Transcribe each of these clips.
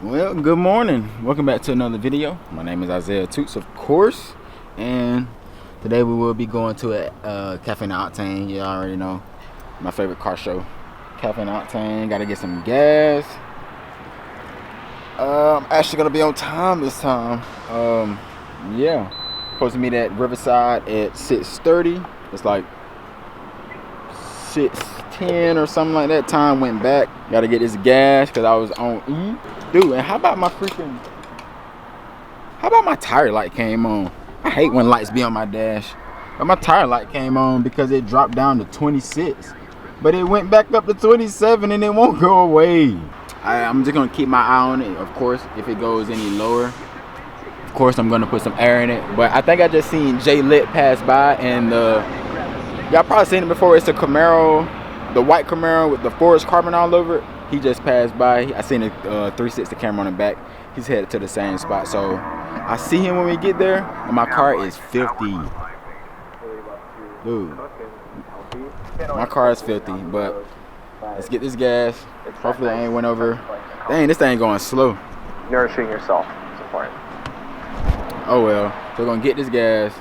Well, good morning. Welcome back to another video. My name is Isaiah Toots, of course, and today we will be going to a Caffeine Octane. You already know my favorite car show, Caffeine Octane. Got to get some gas. I'm actually gonna be on time this time. Yeah, supposed to meet at Riverside at 6:30. It's like 6:10 or something like that. Time went back. Got to get this gas because I was on E. Dude, and how about my tire light came on? I hate when lights be on my dash. But my tire light came on because it dropped down to 26. But it went back up to 27 and it won't go away. I'm just going to keep my eye on it, of course. If it goes any lower, of course, I'm going to put some air in it. But I think I just seen Jay Lit pass by, and y'all probably seen it before. It's a Camaro, the white Camaro with the forest carbon all over it. He just passed by. I seen a 360 camera on the back. He's headed to the same spot. So I see him when we get there, and my car is filthy. Dude, my car is filthy, but let's get this gas. Hopefully I ain't went over. Dang, this thing going slow. Nourishing yourself is important. Oh well, so we're gonna get this gas,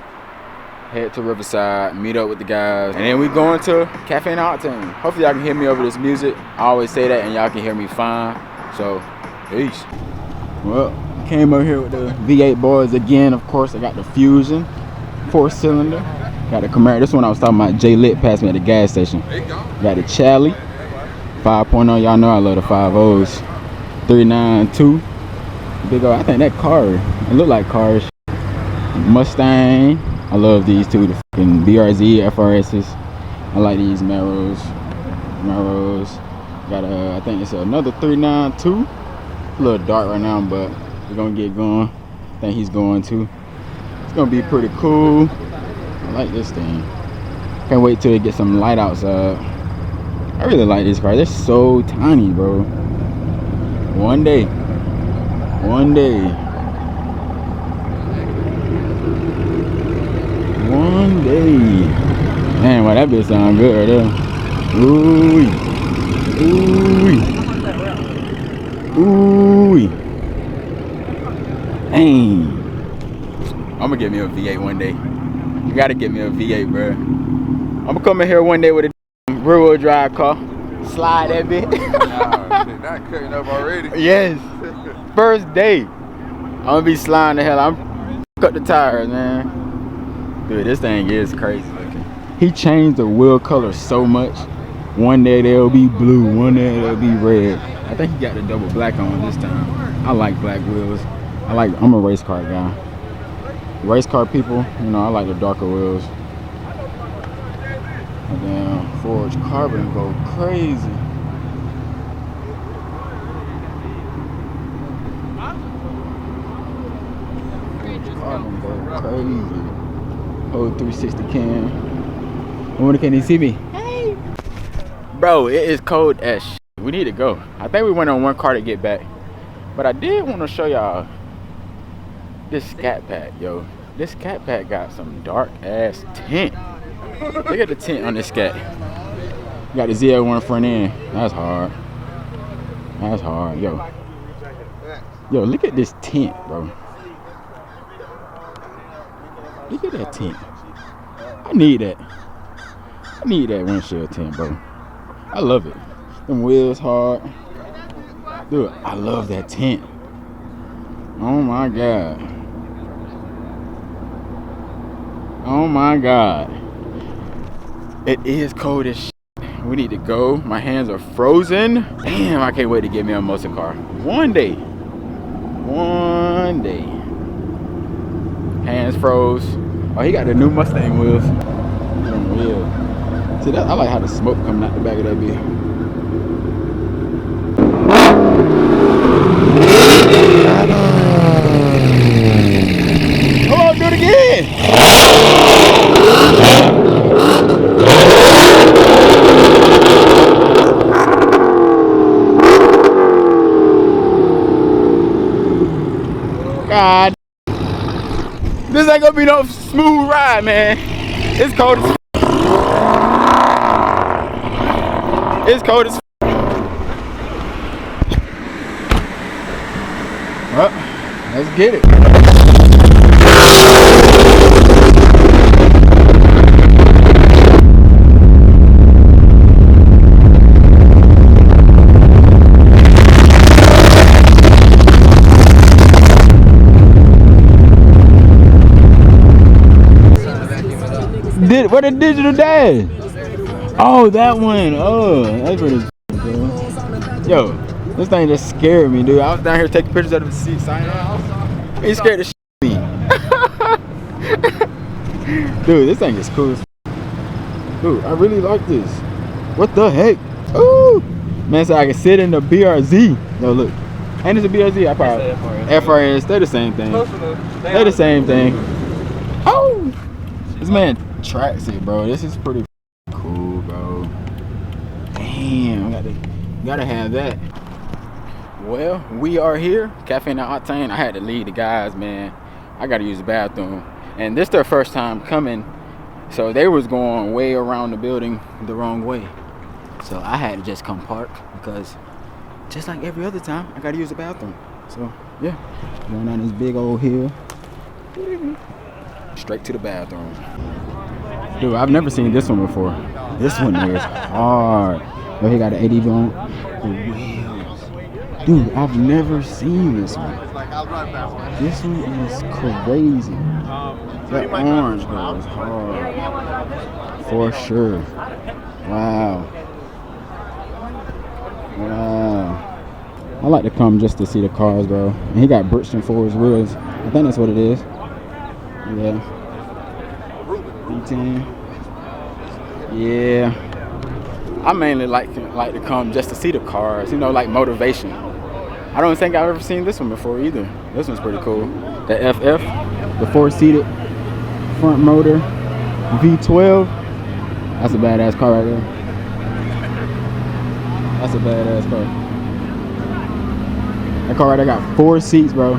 head to Riverside, meet up with the guys, and then we going to Caffeine Octane. Hopefully y'all can hear me over this music. I always say that and y'all can hear me fine. So, peace. Well, came over here with the V8 boys again. Of course, I got the Fusion, 4-cylinder. Got the Camaro. This one I was talking about, Jay Lit passed me at the gas station. Got the Chally, 5.0. Y'all know I love the 5.0s. 392. Big old, I think that car, it look like cars. Mustang. I love these two, the fucking BRZ FRSs. I like these Maros. Got I think it's another 392. A little dark right now, but we're gonna get going. I think he's going too. It's gonna be pretty cool. I like this thing. Can't wait till it gets some light outside. I really like these cars. They're so tiny, bro. One day. One day. Man, well, that bitch sound good right there. Ooh. Dang. I'm gonna get me a V8 one day. You gotta get me a V8, bro. I'm gonna come in here one day with a rear-wheel drive car. Slide that bitch. Nah, shit, not cutting up already. Yes. First day. I'm gonna be sliding the hell. I'm cut the tires, man. Dude, this thing is crazy looking. He changed the wheel color so much. One day they'll be blue, one day they'll be red. I think he got the double black on this time. I like black wheels. I'm a race car guy. Race car people, you know, I like the darker wheels. And then forged carbon go crazy. Carbon go crazy. Whole 360 cam. I wonder, can he see me? Hey! Bro, it is cold as shit. We need to go. I think we went on one car to get back. But I did want to show y'all this Scat Pack, yo. This Scat Pack got some dark ass tint. Look at the tint on this Scat. Got the ZL1 front end. That's hard. That's hard, yo. Yo, look at this tint, bro. Look at that tint. I need that. I need that windshield tint, bro. I love it. Them wheels hard. Dude, I love that tint. Oh my God. Oh my God. It is cold as shit. We need to go. My hands are frozen. Damn, I can't wait to get me a muscle car. One day. Hands froze. Oh, he got the new Mustang wheels. Real. See that? I like how the smoke coming out the back of that bitch. Come on, do it again. God. This ain't gonna be no smooth ride, man. It's cold as It's cold as Well, let's get it. What a digital dash? Oh, that one. Oh, that's what it's cool. Yo, this thing just scared me, dude. I was down here taking pictures of the seat, signing out. He scared the shit out of me. Dude, this thing is cool. Dude, I really like this. What the heck? Ooh, man, so I can sit in the BRZ. Yo, look. And it's a BRZ. I probably FRS. They're the same thing. They're the same thing. Oh, this man tracks it, bro. This is pretty cool, bro. Damn, gotta have that. Well, we are here, Caffeine and Octane. I had to lead the guys, man. I gotta use the bathroom, and this their first time coming, so they was going way around the building the wrong way. So I had to just come park because, just like every other time, I gotta use the bathroom. So yeah, going down this big old hill, straight to the bathroom. Dude, I've never seen this one before. This one is hard. Oh, he got an ADV on the wheels. Dude, I've never seen this one. This one is crazy. That orange, bro, is hard. For sure. Wow. Wow. I like to come just to see the cars, bro. And he got Bridgestone for his wheels. I think that's what it is. Yeah. B10. Yeah. I mainly like to come just to see the cars, you know, like motivation. I don't think I've ever seen this one before either. This one's pretty cool. The FF, the 4-seated front motor V12. That's a badass car right there. That's a badass car. That car right there got 4 seats, bro.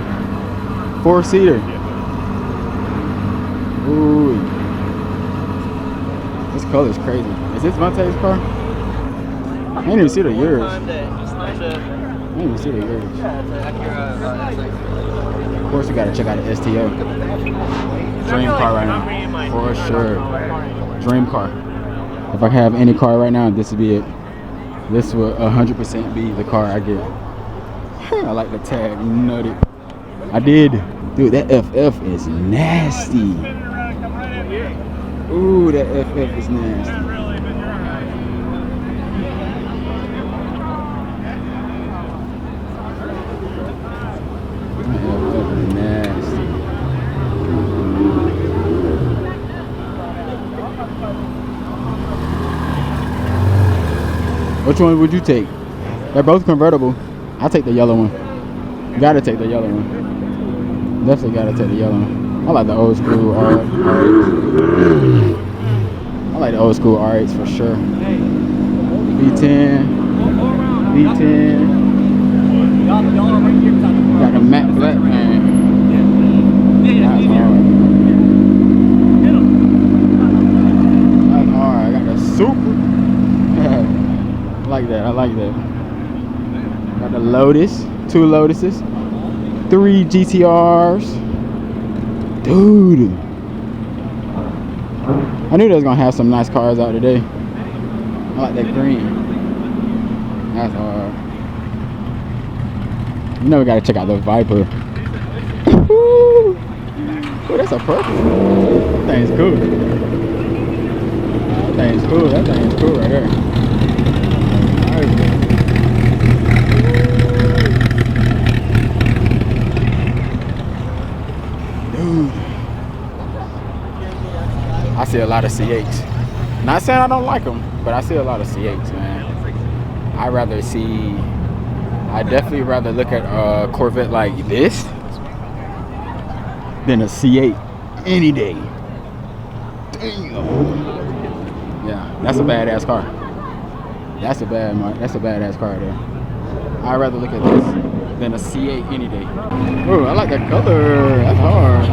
4-seater. Ooh. This color is crazy. Is this Monte's car? I didn't even see the yours. I didn't even see the yours. Of course, you gotta check out the STO. Dream car right now. For sure. Dream car. If I have any car right now, this would be it. This will 100% be the car I get. I like the tag. Nutty. I did. Dude, that FF is nasty. Ooh, that FF is nasty. That FF is nasty. Which one would you take? They're both convertible. I'll take the yellow one. Gotta take the yellow one. Definitely gotta take the yellow one. I like the old school R8s. I like the old school R8s for sure. V10. Got the matte black, man. That's hard. That's hard. I got the super. I like that. Got the Lotus. 2 Lotuses. 3 GTRs. Dude, I knew they was gonna have some nice cars out today. I like that green. That's hard. You know we gotta check out the Viper. Ooh, that's a purple. That thing's cool. That thing's cool right there. Dude. I see a lot of C8s. Not saying I don't like them, but I see a lot of C8s, man. I definitely rather look at a Corvette like this than a C8 any day. Damn. Yeah, that's a badass car. That's a badass car there. I'd rather look at this than a C8 any day. Oh, I like that color. That's hard.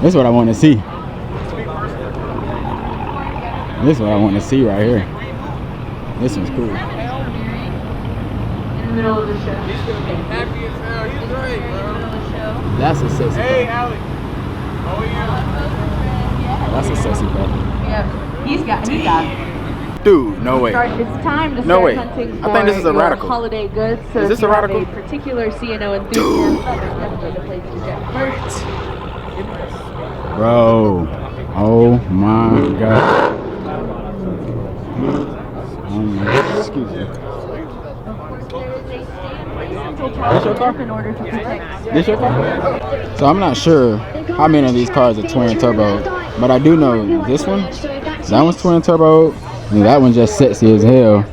This is what I want to see. This is what I want to see right here. This one's cool. In the middle of the show. That's a sexy car. Hey, Alec. Oh, yeah. That's a sexy car. Yeah, he's got it. Dude, no way. It's time to No start way. hunting for I think this is a your radical. holiday goods. So Is this if you a radical? have a particular CNO enthusiast, that's definitely the place to check first. Bro. Oh my god. Oh my god. Excuse me. Of course, there is a stand until trial in order to protect. This your car? So I'm not sure how many of these cars are twin turbo, but I do know this one, that one's twin turbo, and that one's just sexy as hell.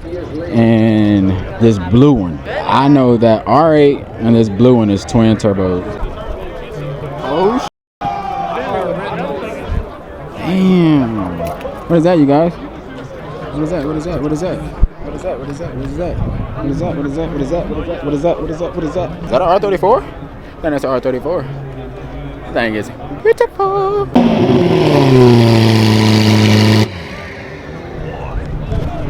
And this blue one, I know that R8 and this blue one is twin turbo. Oh, damn. What is that, you guys? What is that? What is that? What is that? What is that? What is that? What is that? What is that? What is that? What is that? What is that? What is that? What is that? What is that? Is that an R34? I think that's an R34. That thing is beautiful.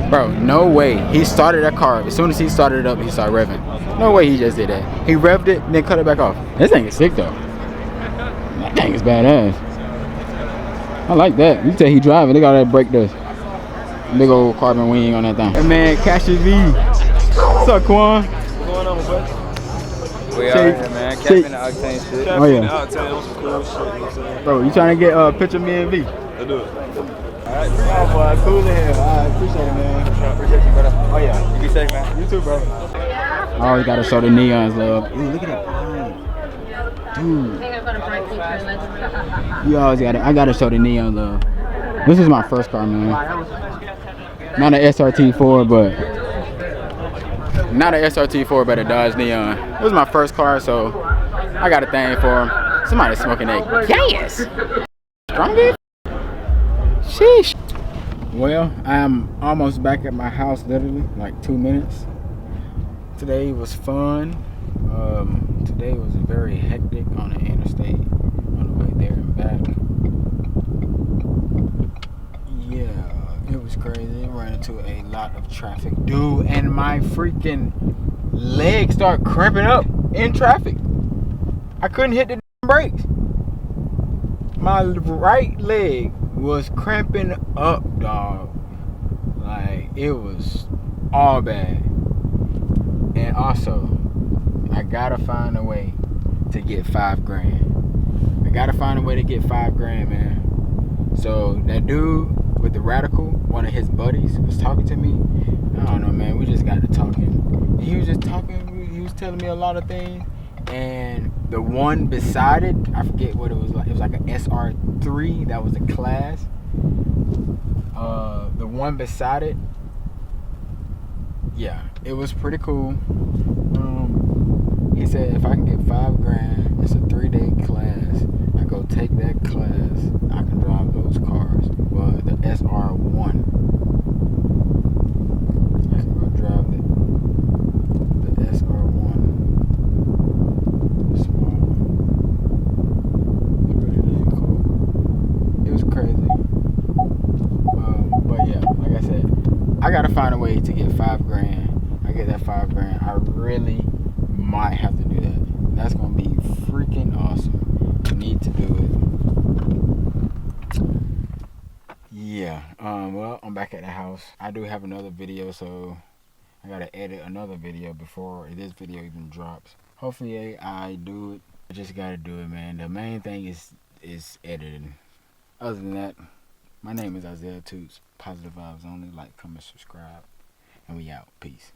Bro, no way. He started that car. As soon as he started it up, he started revving. No way he just did that. He revved it, then cut it back off. This thing is sick though. That thing is badass. I like that. You tell he driving. They got that brake dust. Big old carbon wing on that thing. Hey man, Cashy V. What's up, Quan? What's going on, buddy? We Shake, out here, man. Caffeine and Octane shit. Oh, yeah. Octane on some cool shit. You know what I'm saying? Bro, you trying to get a picture of me and V? Let's do it. Alright, oh boy, cool as hell. Alright, appreciate it, man. Appreciate you, brother. Oh yeah. You be safe, man. You too, bro. I always gotta show the neons love. Ooh, look at that pine. Dude. You always gotta, I gotta show the neon love. This is my first car, man. Not an SRT4, but not an SRT4, but a Dodge Neon. It was my first car, so I got a thing for him. Somebody's smoking that gas. Strong. Sheesh. Well, I'm almost back at my house, literally, like 2 minutes. Today was fun. Today was very hectic on the interstate on the way there and back. Yeah, it was crazy. Ran into a lot of traffic, dude, and my freaking leg started cramping up in traffic. I couldn't hit the brakes. My right leg was cramping up, dog. Like, it was all bad. And also, I gotta find a way to get $5,000. I gotta find a way to get $5,000, man. So that dude with the radical, one of his buddies, was talking to me. I don't know, man. We just got to talking. He was just talking. He was telling me a lot of things. And the one beside it, I forget what it was like. It was like an SR3. That was a class. The one beside it, yeah, it was pretty cool. He said if I can get $5,000, it's a 3-day class. I go take that class, I can drive those cars. Well, the SR1, I can go drive the SR1, the small one. It's really cool. It was crazy. But yeah, like I said, I gotta find a way to get $5,000. I get that $5,000. I really might have to do that. That's gonna be freaking awesome. I need to do it. Yeah. Well, I'm back at the house. I do have another video, so I gotta edit another video before this video even drops. Hopefully I do it. I just gotta do it, man. The main thing is editing. Other than that, my name is Isaiah Toots. Positive vibes only. Like, comment, subscribe, and we out. Peace.